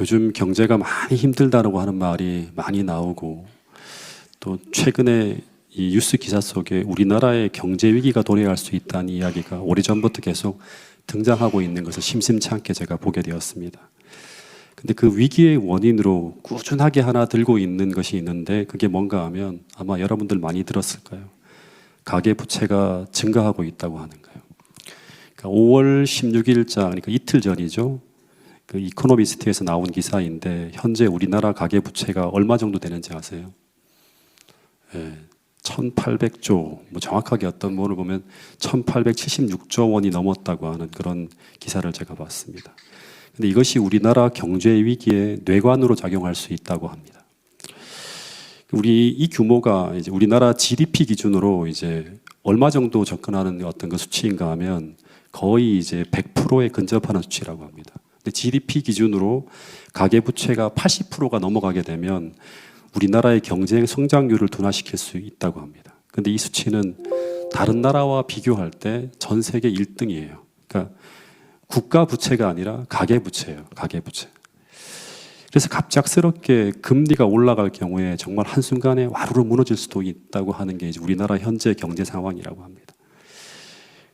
요즘 경제가 많이 힘들다고 하는 말이 많이 나오고, 또 최근에 이 뉴스 기사 속에 우리나라의 경제 위기가 도래할 수 있다는 이야기가 오래전부터 계속 등장하고 있는 것을 심심치 않게 제가 보게 되었습니다. 근데 그 위기의 원인으로 꾸준하게 하나 들고 있는 것이 있는데, 그게 뭔가 하면 아마 여러분들 많이 들었을 거예요. 가계부채가 증가하고 있다고 하는 거예요. 그러니까 5월 16일자, 그러니까 이틀 전이죠. 그 이코노미스트에서 나온 기사인데, 현재 우리나라 가계부채가 얼마 정도 되는지 아세요? 1800조, 뭐 정확하게 어떤 부분을 보면 1876조 원이 넘었다고 하는 그런 기사를 제가 봤습니다. 근데 이것이 우리나라 경제 위기의 뇌관으로 작용할 수 있다고 합니다. 우리 이 규모가 이제 우리나라 GDP 기준으로 이제 얼마 정도 접근하는 어떤 그 수치인가 하면 거의 이제 100%에 근접하는 수치라고 합니다. 근데 GDP 기준으로 가계부채가 80%가 넘어가게 되면 우리나라의 경제 성장률을 둔화시킬 수 있다고 합니다. 근데 이 수치는 다른 나라와 비교할 때 전 세계 1등이에요. 그러니까 국가 부채가 아니라 가계 부채예요. 가계 부채. 그래서 갑작스럽게 금리가 올라갈 경우에 정말 한순간에 와르르 무너질 수도 있다고 하는 게 이제 우리나라 현재 경제 상황이라고 합니다.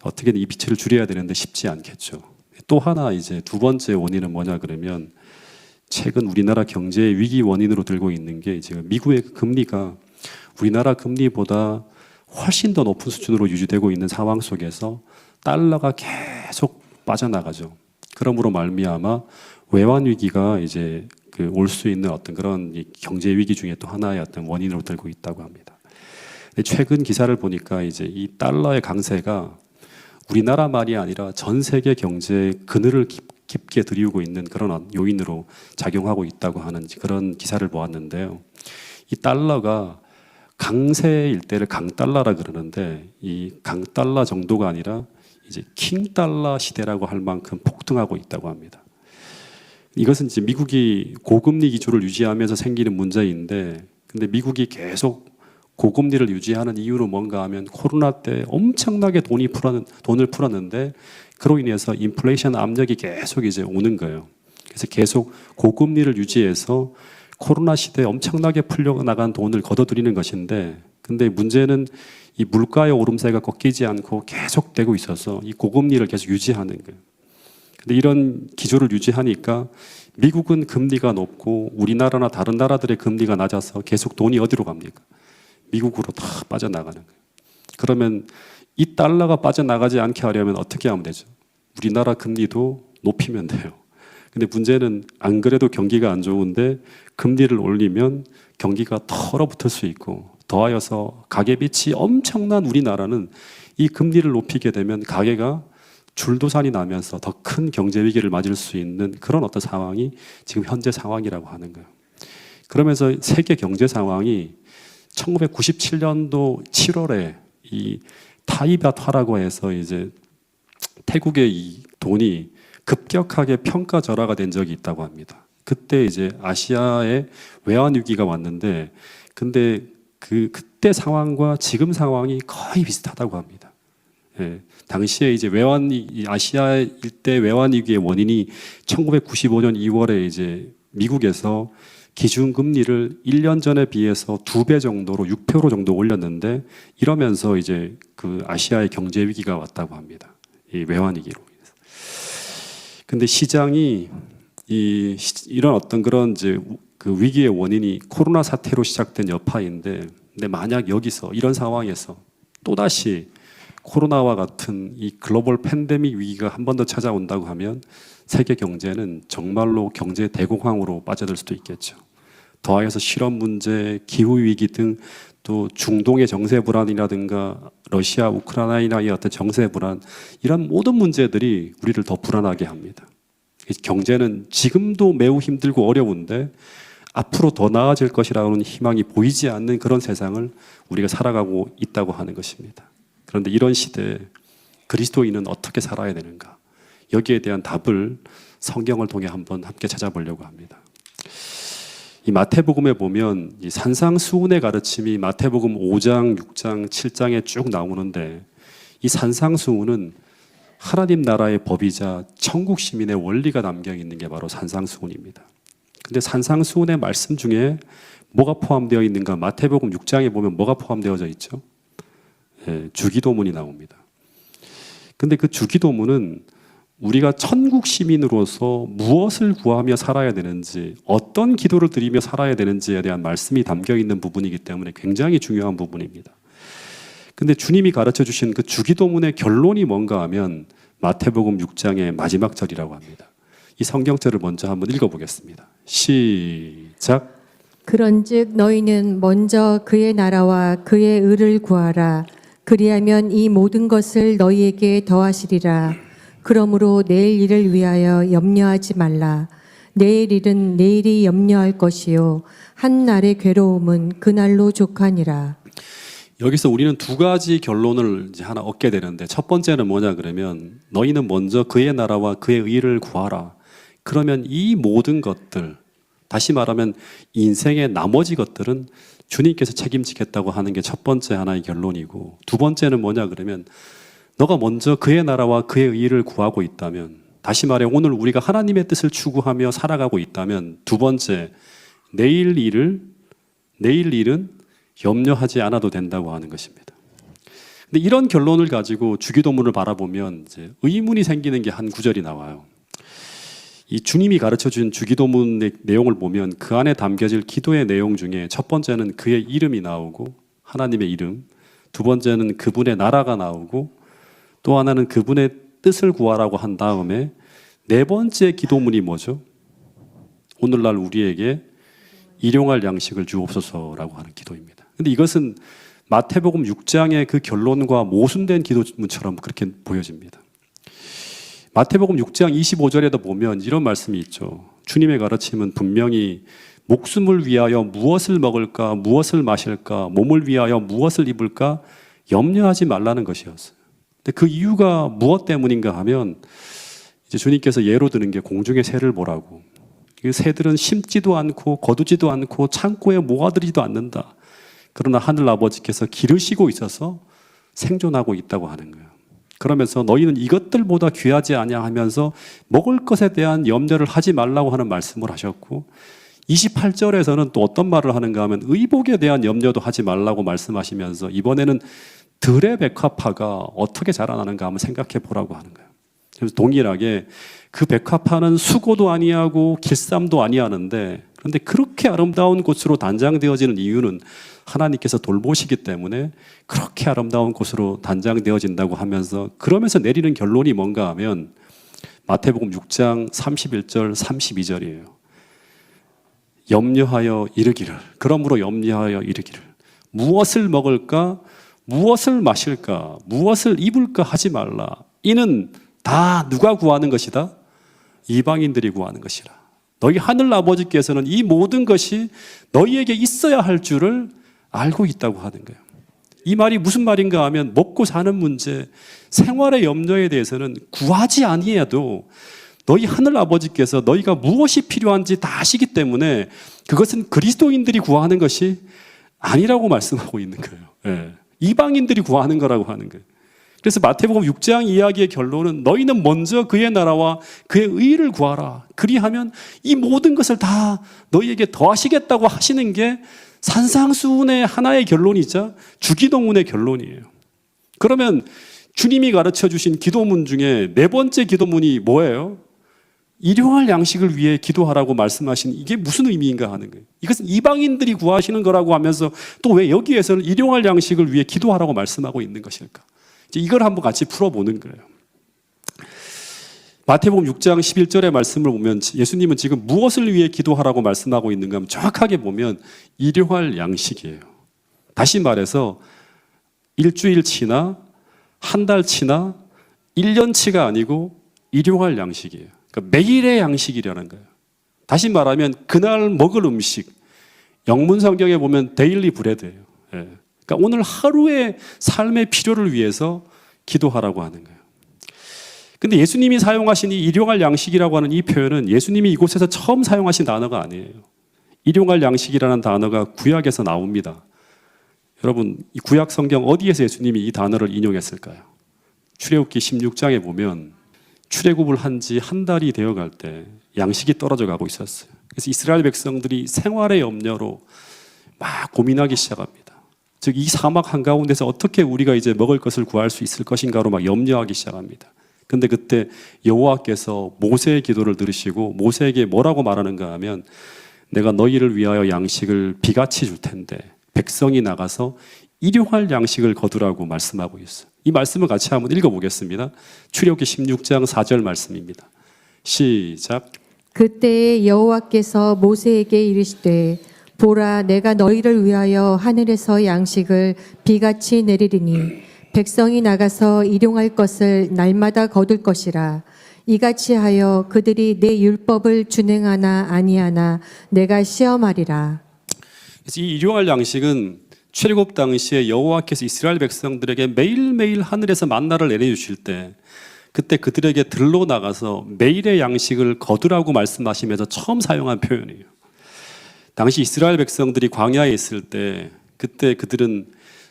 어떻게든 이 비체를 줄여야 되는데 쉽지 않겠죠. 또 하나 이제 두 번째 원인은 뭐냐 그러면, 최근 우리나라 경제 위기 원인으로 들고 있는 게 지금 미국의 금리가 우리나라 금리보다 훨씬 더 높은 수준으로 유지되고 있는 상황 속에서 달러가 계속 빠져나가죠. 그러므로 말미암아 외환 위기가 이제 올 수 있는 어떤 그런 경제 위기 중에 또 하나의 어떤 원인으로 들고 있다고 합니다. 최근 기사를 보니까 이제 이 달러의 강세가 우리나라만이 아니라 전 세계 경제에 그늘을 깊게 들이우고 있는 그런 요인으로 작용하고 있다고 하는 그런 기사를 보았는데요. 이 달러가 강세일 때를 강달러라 그러는데, 이 강달러 정도가 아니라 이제 킹달러 시대라고 할 만큼 폭등하고 있다고 합니다. 이것은 이제 미국이 고금리 기조를 유지하면서 생기는 문제인데, 근데 미국이 계속 고금리를 유지하는 이유로 뭔가 하면 코로나 때 엄청나게 돈을 풀었는데 그로 인해서 인플레이션 압력이 계속 이제 오는 거예요. 그래서 계속 고금리를 유지해서 코로나 시대에 엄청나게 풀려나간 돈을 걷어들이는 것인데, 근데 문제는 이 물가의 오름세가 꺾이지 않고 계속되고 있어서 이 고금리를 계속 유지하는 거예요. 근데 이런 기조를 유지하니까 미국은 금리가 높고 우리나라나 다른 나라들의 금리가 낮아서 계속 돈이 어디로 갑니까? 미국으로 다 빠져나가는 거예요. 그러면 이 달러가 빠져나가지 않게 하려면 어떻게 하면 되죠? 우리나라 금리도 높이면 돼요. 근데 문제는 안 그래도 경기가 안 좋은데 금리를 올리면 경기가 더 얼어붙을 수 있고, 더하여서 가계빚이 엄청난 우리나라는 이 금리를 높이게 되면 가계가 줄도산이 나면서 더 큰 경제 위기를 맞을 수 있는 그런 어떤 상황이 지금 현재 상황이라고 하는 거예요. 그러면서 세계 경제 상황이 1997년도 7월에 이 타이바타라고 해서 이제 태국의 이 돈이 급격하게 평가절하가 된 적이 있다고 합니다. 그때 이제 아시아에 외환 위기가 왔는데, 근데 그때 상황과 지금 상황이 거의 비슷하다고 합니다. 당시에 이제 아시아 일대 외환 위기의 원인이 1995년 2월에 이제 미국에서 기준금리를 1년 전에 비해서 2배 정도로 6% 정도 올렸는데, 이러면서 이제 그 아시아의 경제 위기가 왔다고 합니다. 이 외환 위기로 인해서. 근데 시장이 이런 어떤 그런 이제 그 위기의 원인이 코로나 사태로 시작된 여파인데, 근데 만약 여기서 이런 상황에서 또다시 코로나와 같은 이 글로벌 팬데믹 위기가 한 번 더 찾아온다고 하면 세계 경제는 정말로 경제 대공황으로 빠져들 수도 있겠죠. 더하여서 실업 문제, 기후 위기 등 또 중동의 정세 불안이라든가 러시아, 우크라이나의 어떤 정세 불안, 이런 모든 문제들이 우리를 더 불안하게 합니다. 경제는 지금도 매우 힘들고 어려운데 앞으로 더 나아질 것이라는 희망이 보이지 않는 그런 세상을 우리가 살아가고 있다고 하는 것입니다. 그런데 이런 시대에 그리스도인은 어떻게 살아야 되는가? 여기에 대한 답을 성경을 통해 한번 함께 찾아보려고 합니다. 이 마태복음에 보면 이 산상수훈의 가르침이 마태복음 5장, 6장, 7장에 쭉 나오는데 이 산상수훈은 하나님 나라의 법이자 천국 시민의 원리가 담겨 있는 게 바로 산상수훈입니다. 근데 산상수훈의 말씀 중에 뭐가 포함되어 있는가? 마태복음 6장에 보면 뭐가 포함되어져 있죠? 예, 주기도문이 나옵니다. 근데 그 주기도문은 우리가 천국 시민으로서 무엇을 구하며 살아야 되는지, 어떤 기도를 드리며 살아야 되는지에 대한 말씀이 담겨 있는 부분이기 때문에 굉장히 중요한 부분입니다. 근데 주님이 가르쳐 주신 그 주기도문의 결론이 뭔가 하면 마태복음 6장의 마지막 절이라고 합니다. 이 성경절을 먼저 한번 읽어보겠습니다. 시작. 그런즉 너희는 먼저 그의 나라와 그의 의를 구하라. 그리하면 이 모든 것을 너희에게 더하시리라. 그러므로 내일 일을 위하여 염려하지 말라. 내일 일은 내일이 염려할 것이요 한 날의 괴로움은 그날로 족하니라. 여기서 우리는 두 가지 결론을 이제 하나 얻게 되는데, 첫 번째는 뭐냐 그러면 너희는 먼저 그의 나라와 그의 의를 구하라. 그러면 이 모든 것들, 다시 말하면 인생의 나머지 것들은 주님께서 책임지겠다고 하는 게 첫 번째 하나의 결론이고, 두 번째는 뭐냐 그러면 너가 먼저 그의 나라와 그의 의를 구하고 있다면, 다시 말해 오늘 우리가 하나님의 뜻을 추구하며 살아가고 있다면, 두 번째, 내일 일은 염려하지 않아도 된다고 하는 것입니다. 근데 이런 결론을 가지고 주기도문을 바라보면 이제 의문이 생기는 게 한 구절이 나와요. 이 주님이 가르쳐준 주기도문의 내용을 보면 그 안에 담겨질 기도의 내용 중에 첫 번째는 그의 이름이 나오고, 하나님의 이름, 두 번째는 그분의 나라가 나오고, 또 하나는 그분의 뜻을 구하라고 한 다음에 네 번째 기도문이 뭐죠? 오늘날 우리에게 일용할 양식을 주옵소서라고 하는 기도입니다. 근데 이것은 마태복음 6장의 그 결론과 모순된 기도문처럼 그렇게 보여집니다. 마태복음 6장 25절에도 보면 이런 말씀이 있죠. 주님의 가르침은 분명히 목숨을 위하여 무엇을 먹을까, 무엇을 마실까, 몸을 위하여 무엇을 입을까 염려하지 말라는 것이었어요. 근데 그 이유가 무엇 때문인가 하면 이제 주님께서 예로 드는 게 공중의 새를 보라고. 이 새들은 심지도 않고 거두지도 않고 창고에 모아들이지도 않는다. 그러나 하늘 아버지께서 기르시고 있어서 생존하고 있다고 하는 거예요. 그러면서 너희는 이것들보다 귀하지 아니하 하면서 먹을 것에 대한 염려를 하지 말라고 하는 말씀을 하셨고, 28절에서는 또 어떤 말을 하는가 하면 의복에 대한 염려도 하지 말라고 말씀하시면서 이번에는 들의 백합화가 어떻게 자라나는가 한번 생각해 보라고 하는 거예요. 그래서 동일하게 그 백합화는 수고도 아니하고 길쌈도 아니하는데, 그런데 그렇게 아름다운 곳으로 단장되어지는 이유는 하나님께서 돌보시기 때문에 그렇게 아름다운 곳으로 단장되어진다고 하면서, 그러면서 내리는 결론이 뭔가 하면 마태복음 6장 31절 32절이에요. 염려하여 이르기를, 그러므로 염려하여 이르기를 무엇을 먹을까, 무엇을 마실까, 무엇을 입을까 하지 말라. 이는 다 누가 구하는 것이다? 이방인들이 구하는 것이라. 너희 하늘 아버지께서는 이 모든 것이 너희에게 있어야 할 줄을 알고 있다고 하는 거예요. 이 말이 무슨 말인가 하면 먹고 사는 문제, 생활의 염려에 대해서는 구하지 아니해도 너희 하늘 아버지께서 너희가 무엇이 필요한지 다 아시기 때문에 그것은 그리스도인들이 구하는 것이 아니라고 말씀하고 있는 거예요. 예. 이방인들이 구하는 거라고 하는 거예요. 그래서 마태복음 6장 이야기의 결론은 너희는 먼저 그의 나라와 그의 의를 구하라. 그리하면 이 모든 것을 다 너희에게 더하시겠다고 하시는 게 산상수훈의 하나의 결론이자 주기도문의 결론이에요. 그러면 주님이 가르쳐 주신 기도문 중에 네 번째 기도문이 뭐예요? 일용할 양식을 위해 기도하라고 말씀하신 이게 무슨 의미인가 하는 거예요. 이것은 이방인들이 구하시는 거라고 하면서 또 왜 여기에서는 일용할 양식을 위해 기도하라고 말씀하고 있는 것일까? 이걸 한번 같이 풀어보는 거예요. 마태복음 6장 11절의 말씀을 보면 예수님은 지금 무엇을 위해 기도하라고 말씀하고 있는가 하면 정확하게 보면 일용할 양식이에요. 다시 말해서 일주일치나 한 달치나 1년치가 아니고 일용할 양식이에요. 그러니까 매일의 양식이라는 거예요. 다시 말하면 그날 먹을 음식, 영문 성경에 보면 데일리 브레드예요. 예. 그러니까 오늘 하루의 삶의 필요를 위해서 기도하라고 하는 거예요. 근데 예수님이 사용하신 이 일용할 양식이라고 하는 이 표현은 예수님이 이곳에서 처음 사용하신 단어가 아니에요. 일용할 양식이라는 단어가 구약에서 나옵니다. 여러분, 이 구약 성경 어디에서 예수님이 이 단어를 인용했을까요? 출애굽기 16장에 보면 출애굽을 한 지 한 달이 되어갈 때 양식이 떨어져 가고 있었어요. 그래서 이스라엘 백성들이 생활의 염려로 막 고민하기 시작합니다. 즉 이 사막 한가운데서 어떻게 우리가 이제 먹을 것을 구할 수 있을 것인가로 막 염려하기 시작합니다. 근데 그때 여호와께서 모세의 기도를 들으시고 모세에게 뭐라고 말하는가 하면 내가 너희를 위하여 양식을 비같이 줄 텐데 백성이 나가서 일용할 양식을 거두라고 말씀하고 있어요. 이 말씀을 같이 한번 읽어보겠습니다. 출애굽기 16장 4절 말씀입니다. 시작. 그때에 여호와께서 모세에게 이르시되 보라 내가 너희를 위하여 하늘에서 양식을 비같이 내리리니 백성이 나가서 일용할 것을 날마다 거둘 것이라. 이같이 하여 그들이 내 율법을 준행하나 아니하나 내가 시험하리라. 그래서 이 일용할 양식은 출애굽 당시에 여호와께서 이스라엘 백성들에게 매일매일 하늘에서 만나를 내려주실 때 그때 그들에게 들로 나가서 매일의 양식을 거두라고 말씀하시면서 처음 사용한 표현이에요. 당시 이스라엘 백성들이 광야에 있을 때 그때 그들은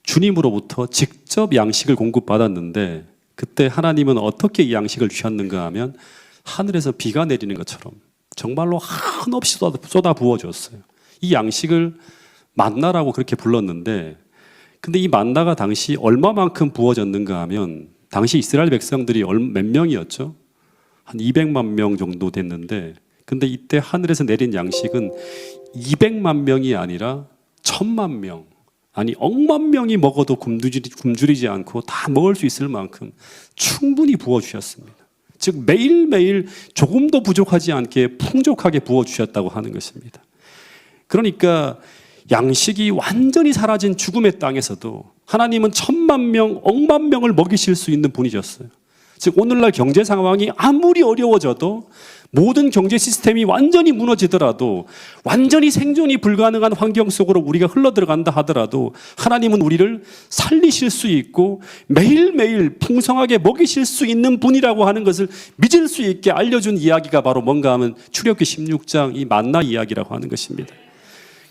주님으로부터 직접 양식을 공급받았는데 그때 하나님은 어떻게 이 양식을 주셨는가 하면 하늘에서 비가 내리는 것처럼 정말로 한없이 쏟아 부어줬어요. 이 양식을 만나라고 그렇게 불렀는데 근데 이 만나가 당시 얼마만큼 부어졌는가 하면 당시 이스라엘 백성들이 몇 명이었죠? 한 200만 명 정도 됐는데 근데 이때 하늘에서 내린 양식은 200만 명이 아니라 1000만 명 아니 억만 명이 먹어도 굶주리지 않고 다 먹을 수 있을 만큼 충분히 부어주셨습니다. 즉 매일매일 조금도 부족하지 않게 풍족하게 부어주셨다고 하는 것입니다. 그러니까 양식이 완전히 사라진 죽음의 땅에서도 하나님은 1000만 명, 억만 명을 먹이실 수 있는 분이셨어요. 즉 오늘날 경제 상황이 아무리 어려워져도 모든 경제 시스템이 완전히 무너지더라도 완전히 생존이 불가능한 환경 속으로 우리가 흘러들어간다 하더라도 하나님은 우리를 살리실 수 있고 매일매일 풍성하게 먹이실 수 있는 분이라고 하는 것을 믿을 수 있게 알려준 이야기가 바로 뭔가 하면 출애굽기 16장 이 만나 이야기라고 하는 것입니다.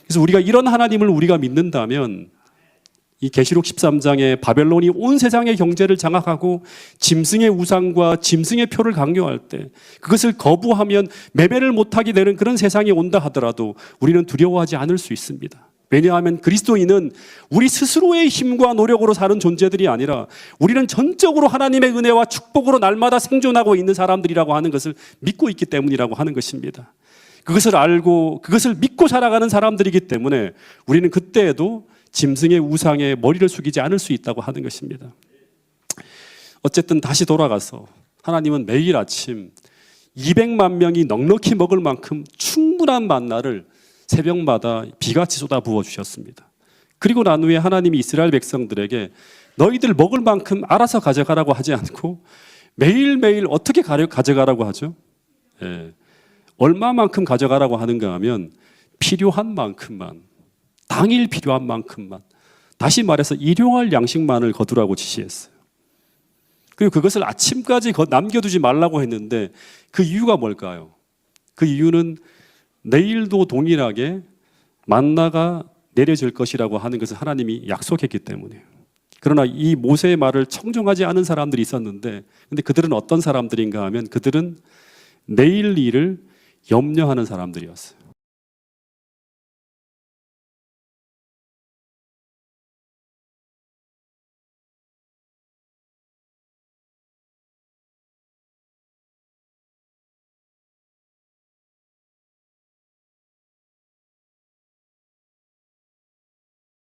그래서 우리가 이런 하나님을 우리가 믿는다면 이 계시록 13장에 바벨론이 온 세상의 경제를 장악하고 짐승의 우상과 짐승의 표를 강요할 때 그것을 거부하면 매매를 못하게 되는 그런 세상이 온다 하더라도 우리는 두려워하지 않을 수 있습니다. 왜냐하면 그리스도인은 우리 스스로의 힘과 노력으로 사는 존재들이 아니라 우리는 전적으로 하나님의 은혜와 축복으로 날마다 생존하고 있는 사람들이라고 하는 것을 믿고 있기 때문이라고 하는 것입니다. 그것을 알고 그것을 믿고 살아가는 사람들이기 때문에 우리는 그때에도 짐승의 우상에 머리를 숙이지 않을 수 있다고 하는 것입니다. 어쨌든 다시 돌아가서 하나님은 매일 아침 200만 명이 넉넉히 먹을 만큼 충분한 만나를 새벽마다 비같이 쏟아 부어 주셨습니다. 그리고 난 후에 하나님이 이스라엘 백성들에게 너희들 먹을 만큼 알아서 가져가라고 하지 않고 매일매일 어떻게 가져가라고 하죠? 얼마만큼 가져가라고 하는가 하면 필요한 만큼만, 당일 필요한 만큼만, 다시 말해서 일용할 양식만을 거두라고 지시했어요. 그리고 그것을 아침까지 남겨두지 말라고 했는데 그 이유가 뭘까요? 그 이유는 내일도 동일하게 만나가 내려질 것이라고 하는 것을 하나님이 약속했기 때문이에요. 그러나 이 모세의 말을 청종하지 않은 사람들이 있었는데 근데 그들은 어떤 사람들인가 하면 그들은 내일 일을 염려하는 사람들이었어요.